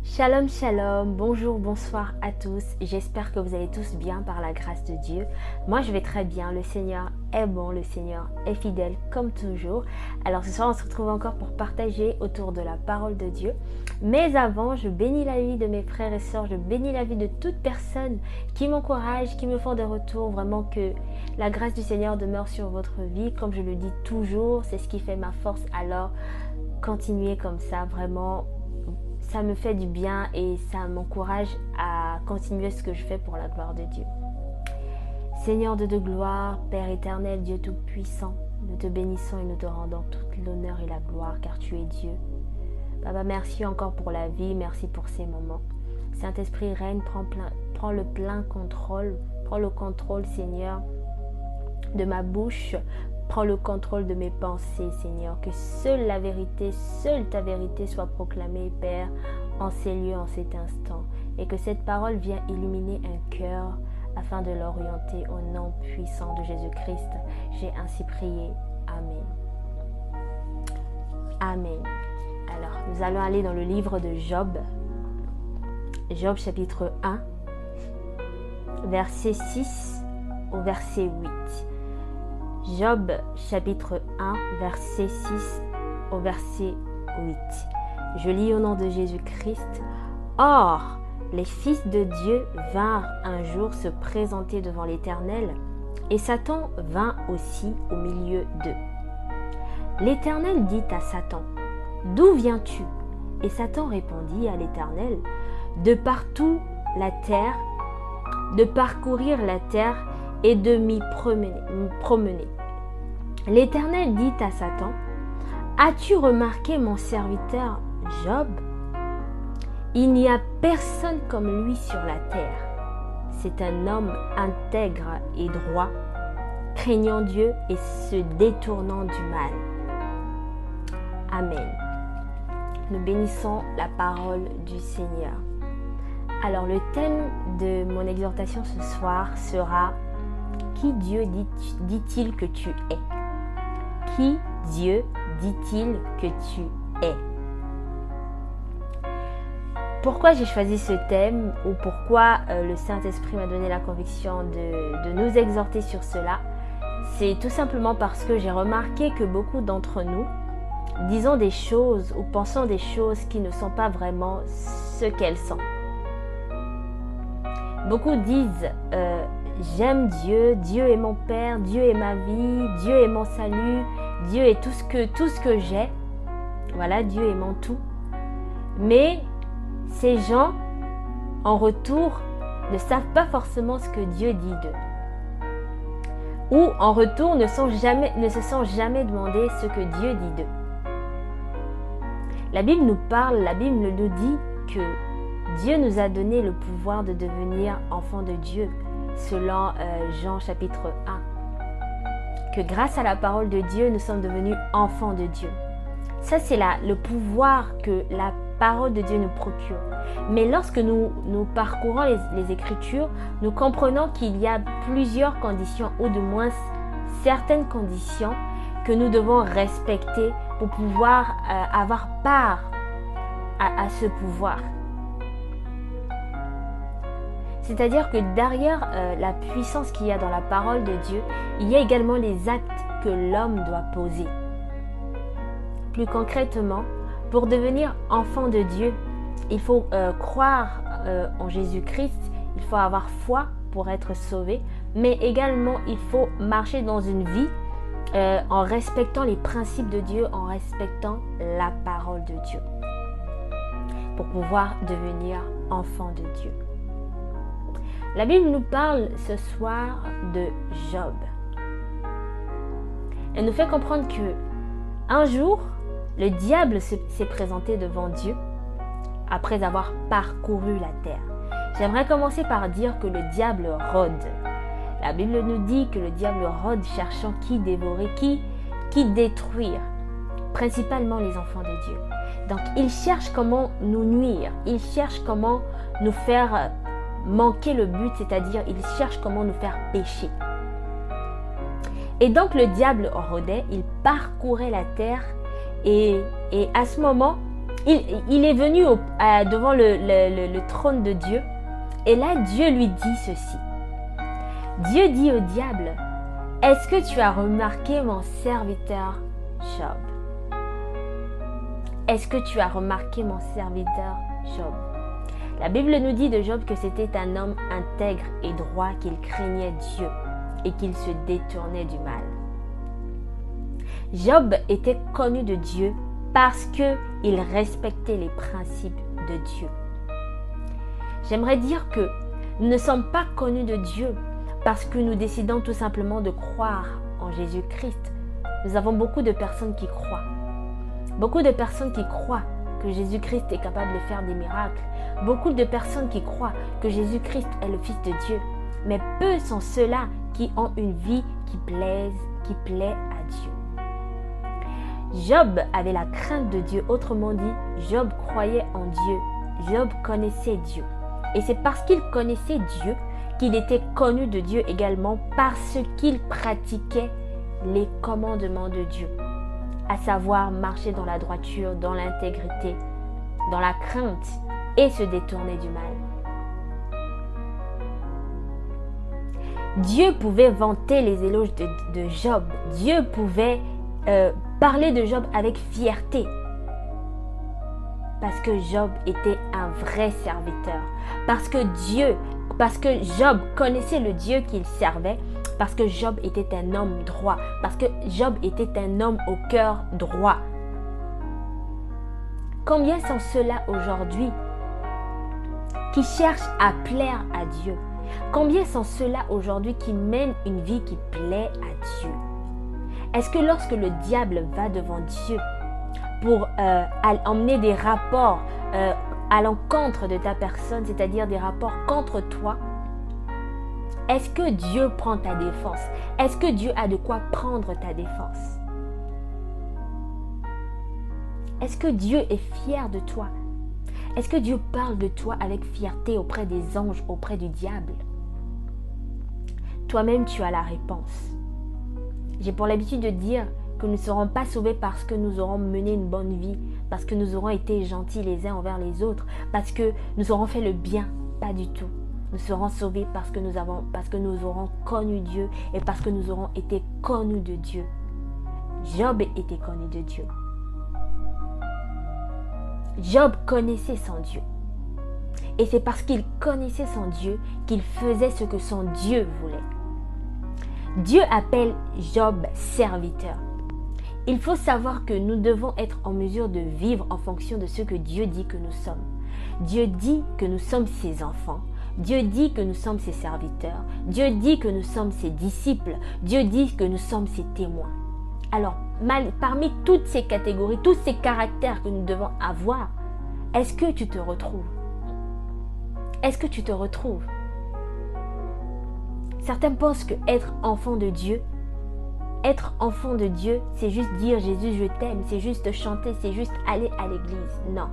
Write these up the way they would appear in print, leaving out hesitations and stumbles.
Shalom, shalom, bonjour, bonsoir à tous. J'espère que vous allez tous bien par la grâce de Dieu. Moi, je vais très bien. Le Seigneur est bon, le Seigneur est fidèle comme toujours. Alors ce soir, on se retrouve encore pour partager autour de la parole de Dieu. Mais avant, je bénis la vie de mes frères et sœurs. Je bénis la vie de toute personne qui m'encourage, qui me font des retours. Vraiment que la grâce du Seigneur demeure sur votre vie. Comme je le dis toujours, c'est ce qui fait ma force. Alors, continuez comme ça, vraiment. Ça me fait du bien et ça m'encourage à continuer ce que je fais pour la gloire de Dieu. Seigneur de gloire, Père éternel, Dieu tout-puissant, nous te bénissons et nous te rendons toute l'honneur et la gloire car tu es Dieu. Papa, merci encore pour la vie, merci pour ces moments. Saint-Esprit règne, prends le plein contrôle, prends le contrôle, Seigneur, de ma bouche. Prends le contrôle de mes pensées, Seigneur. Que seule la vérité, seule ta vérité soit proclamée, Père, en ces lieux, en cet instant. Et que cette parole vienne illuminer un cœur afin de l'orienter au nom puissant de Jésus-Christ. J'ai ainsi prié. Amen. Amen. Alors, nous allons aller dans le livre de Job. Job chapitre 1, verset 6 au verset 8. Job chapitre 1, verset 6 au verset 8. Je lis au nom de Jésus-Christ. Or, les fils de Dieu vinrent un jour se présenter devant l'Éternel, et Satan vint aussi au milieu d'eux. L'Éternel dit à Satan, « D'où viens-tu » Et Satan répondit à l'Éternel, « De partout la terre, de parcourir la terre et de m'y promener. » L'Éternel dit à Satan, « As-tu remarqué mon serviteur Job? Il n'y a personne comme lui sur la terre. C'est un homme intègre et droit, craignant Dieu et se détournant du mal. » Amen. Nous bénissons la parole du Seigneur. Alors le thème de mon exhortation ce soir sera « Qui Dieu dit-il que tu es ?» Qui Dieu dit-il que tu es? Pourquoi j'ai choisi ce thème ou pourquoi le Saint-Esprit m'a donné la conviction de nous exhorter sur cela? C'est tout simplement parce que j'ai remarqué que beaucoup d'entre nous disons des choses ou pensons des choses qui ne sont pas vraiment ce qu'elles sont. Beaucoup disent j'aime Dieu, Dieu est mon Père, Dieu est ma vie, Dieu est mon salut, Dieu est tout ce que j'ai. Voilà, Dieu est mon tout. Mais ces gens, en retour, ne savent pas forcément ce que Dieu dit d'eux. Ou en retour, ne se sont jamais demandé ce que Dieu dit d'eux. La Bible nous parle, la Bible nous dit que Dieu nous a donné le pouvoir de devenir enfants de Dieu. Selon Jean chapitre 1, que grâce à la parole de Dieu, nous sommes devenus enfants de Dieu. Ça, c'est le pouvoir que la parole de Dieu nous procure. Mais lorsque nous parcourons les Écritures, nous comprenons qu'il y a plusieurs conditions, ou du moins certaines conditions que nous devons respecter pour pouvoir avoir part à ce pouvoir. C'est-à-dire que derrière la puissance qu'il y a dans la parole de Dieu, il y a également les actes que l'homme doit poser. Plus concrètement, pour devenir enfant de Dieu, il faut croire en Jésus-Christ, il faut avoir foi pour être sauvé, mais également il faut marcher dans une vie en respectant les principes de Dieu, en respectant la parole de Dieu, pour pouvoir devenir enfant de Dieu. La Bible nous parle ce soir de Job. Elle nous fait comprendre que un jour, le diable s'est présenté devant Dieu après avoir parcouru la terre. J'aimerais commencer par dire que le diable rôde. La Bible nous dit que le diable rôde cherchant qui dévorer, qui détruire, principalement les enfants de Dieu. Donc il cherche comment nous nuire, il cherche comment nous faire manquer le but, c'est-à-dire il cherche comment nous faire pécher. Et donc le diable rôdait, il parcourait la terre et à ce moment, Il est venu devant le trône de Dieu. Et là, Dieu lui dit ceci. Dieu dit au diable, « Est-ce que tu as remarqué mon serviteur Job? Est-ce que tu as remarqué mon serviteur Job ?» La Bible nous dit de Job que c'était un homme intègre et droit, qu'il craignait Dieu et qu'il se détournait du mal. Job était connu de Dieu parce qu'il respectait les principes de Dieu. J'aimerais dire que nous ne sommes pas connus de Dieu parce que nous décidons tout simplement de croire en Jésus-Christ. Nous avons beaucoup de personnes qui croient. Beaucoup de personnes qui croient que Jésus-Christ est capable de faire des miracles. Beaucoup de personnes qui croient que Jésus-Christ est le Fils de Dieu. Mais peu sont ceux-là qui ont une vie qui plaît à Dieu. Job avait la crainte de Dieu. Autrement dit, Job croyait en Dieu. Job connaissait Dieu. Et c'est parce qu'il connaissait Dieu qu'il était connu de Dieu également parce qu'il pratiquait les commandements de Dieu. À savoir marcher dans la droiture, dans l'intégrité, dans la crainte et se détourner du mal. Dieu pouvait vanter les éloges de Job. Dieu pouvait parler de Job avec fierté. Parce que Job était un vrai serviteur. Parce que Job connaissait le Dieu qu'il servait. Parce que Job était un homme droit. Parce que Job était un homme au cœur droit. Combien sont ceux-là aujourd'hui qui cherchent à plaire à Dieu? Combien sont ceux-là aujourd'hui qui mènent une vie qui plaît à Dieu? Est-ce que lorsque le diable va devant Dieu pour emmener des rapports à l'encontre de ta personne, c'est-à-dire des rapports contre toi, est-ce que Dieu prend ta défense? Est-ce que Dieu a de quoi prendre ta défense? Est-ce que Dieu est fier de toi? Est-ce que Dieu parle de toi avec fierté auprès des anges, auprès du diable? Toi-même, tu as la réponse. J'ai pour l'habitude de dire que nous ne serons pas sauvés parce que nous aurons mené une bonne vie, parce que nous aurons été gentils les uns envers les autres, parce que nous aurons fait le bien. Pas du tout. Nous serons sauvés parce que nous aurons connu Dieu et parce que nous aurons été connus de Dieu. Job était connu de Dieu. Job connaissait son Dieu. Et c'est parce qu'il connaissait son Dieu qu'il faisait ce que son Dieu voulait. Dieu appelle Job serviteur. Il faut savoir que nous devons être en mesure de vivre en fonction de ce que Dieu dit que nous sommes. Dieu dit que nous sommes ses enfants. Dieu dit que nous sommes ses serviteurs. Dieu dit que nous sommes ses disciples. Dieu dit que nous sommes ses témoins. Alors, parmi toutes ces catégories, tous ces caractères que nous devons avoir, est-ce que tu te retrouves? Est-ce que tu te retrouves? Certains pensent que être enfant de Dieu, c'est juste dire Jésus, je t'aime, c'est juste chanter, c'est juste aller à l'église. Non.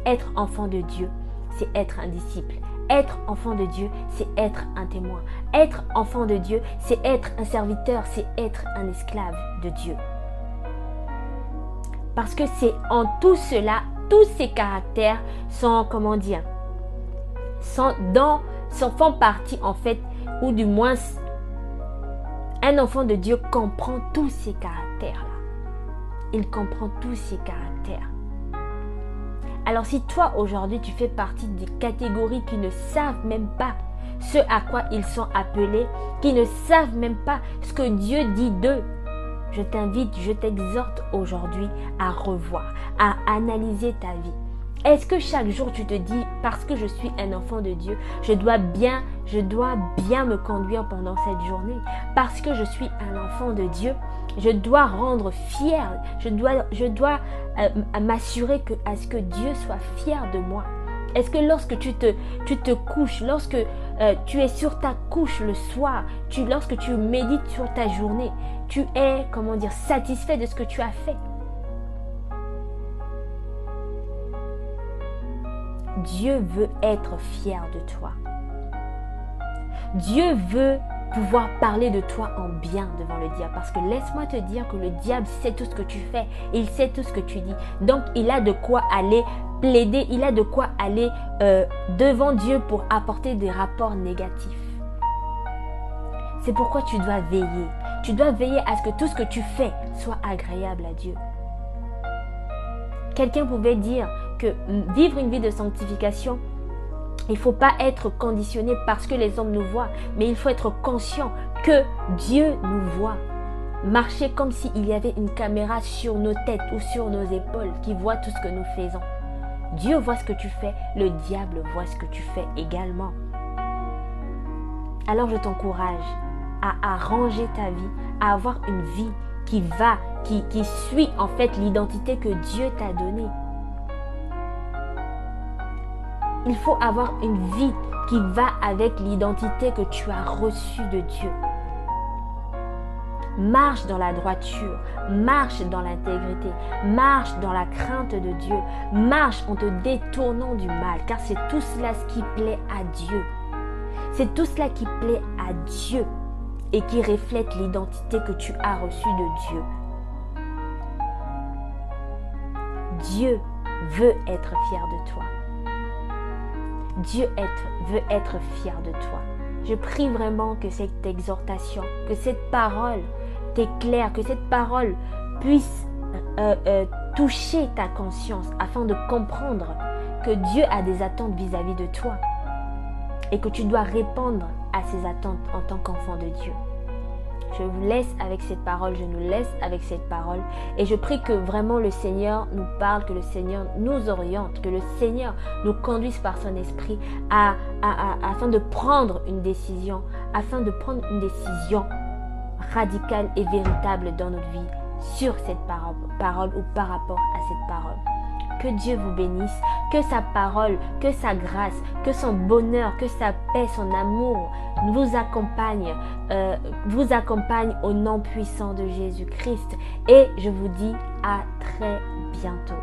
Être enfant de Dieu, c'est être un disciple. Être enfant de Dieu, c'est être un témoin. Être enfant de Dieu, c'est être un serviteur, c'est être un esclave de Dieu. Parce que c'est en tout cela, tous ces caractères font partie en fait, ou du moins, un enfant de Dieu comprend tous ces caractères-là. Il comprend tous ces caractères. Alors si toi aujourd'hui tu fais partie des catégories qui ne savent même pas ce à quoi ils sont appelés, qui ne savent même pas ce que Dieu dit d'eux, je t'invite, je t'exhorte aujourd'hui à revoir, à analyser ta vie. Est-ce que chaque jour tu te dis, parce que je suis un enfant de Dieu, je dois bien me conduire pendant cette journée? Parce que je suis un enfant de Dieu, je dois rendre fier, je dois m'assurer à ce que Dieu soit fier de moi. Est-ce que lorsque tu te couches, lorsque tu es sur ta couche le soir, lorsque tu médites sur ta journée, tu es, satisfait de ce que tu as fait? Dieu veut être fier de toi. Dieu veut pouvoir parler de toi en bien devant le diable. Parce que laisse-moi te dire que le diable sait tout ce que tu fais. Il sait tout ce que tu dis. Donc, il a de quoi aller plaider. Il a de quoi aller devant Dieu pour apporter des rapports négatifs. C'est pourquoi tu dois veiller. Tu dois veiller à ce que tout ce que tu fais soit agréable à Dieu. Quelqu'un pouvait dire que vivre une vie de sanctification, il ne faut pas être conditionné parce que les hommes nous voient, mais il faut être conscient que Dieu nous voit. Marcher comme s'il y avait une caméra sur nos têtes ou sur nos épaules qui voit tout ce que nous faisons. Dieu voit ce que tu fais, le diable voit ce que tu fais également. Alors je t'encourage à ranger ta vie, à avoir une vie qui suit en fait l'identité que Dieu t'a donnée. Il faut avoir une vie qui va avec l'identité que tu as reçue de Dieu. Marche dans la droiture, marche dans l'intégrité, marche dans la crainte de Dieu, marche en te détournant du mal, car c'est tout cela ce qui plaît à Dieu. C'est tout cela qui plaît à Dieu et qui reflète l'identité que tu as reçue de Dieu. Dieu veut être fier de toi. Dieu veut être fier de toi. Je prie vraiment que cette exhortation, que cette parole t'éclaire, que cette parole puisse toucher ta conscience afin de comprendre que Dieu a des attentes vis-à-vis de toi et que tu dois répondre à ces attentes en tant qu'enfant de Dieu. Je vous laisse avec cette parole, je nous laisse avec cette parole et je prie que vraiment le Seigneur nous parle, que le Seigneur nous oriente, que le Seigneur nous conduise par son esprit afin de prendre une décision, radicale et véritable dans notre vie sur cette parole ou par rapport à cette parole. Que Dieu vous bénisse, que sa parole, que sa grâce, que son bonheur, que sa paix, son amour vous accompagne au nom puissant de Jésus-Christ. Et je vous dis à très bientôt.